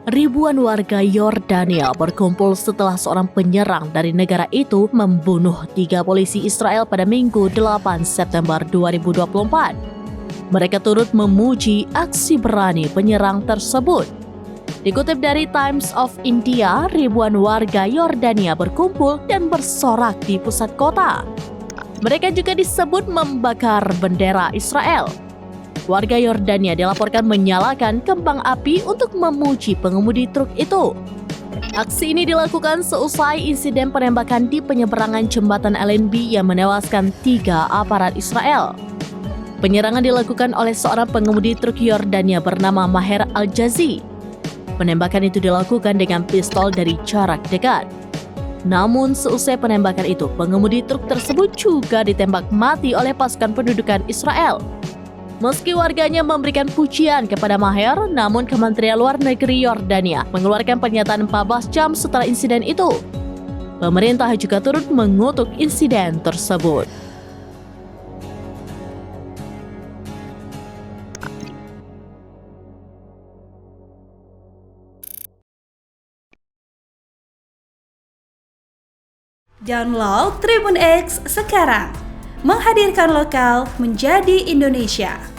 Ribuan warga Yordania berkumpul setelah seorang penyerang dari negara itu membunuh 3 polisi Israel pada Minggu 8 September 2024. Mereka turut memuji aksi berani penyerang tersebut. Dikutip dari Times of India, ribuan warga Yordania berkumpul dan bersorak di pusat kota. Mereka juga disebut membakar bendera Israel. Warga Yordania dilaporkan menyalakan kembang api untuk memuji pengemudi truk itu. Aksi ini dilakukan seusai insiden penembakan di penyeberangan jembatan Allenby yang menewaskan 3 aparat Israel. Penyerangan dilakukan oleh seorang pengemudi truk Yordania bernama Maher Al-Jazi. Penembakan itu dilakukan dengan pistol dari jarak dekat. Namun seusai penembakan itu, pengemudi truk tersebut juga ditembak mati oleh pasukan pendudukan Israel. Meski warganya memberikan pujian kepada Maher, namun Kementerian Luar Negeri Yordania mengeluarkan pernyataan 14 jam setelah insiden itu. Pemerintah juga turut mengutuk insiden tersebut. Download Tribun X sekarang, menghadirkan lokal menjadi Indonesia.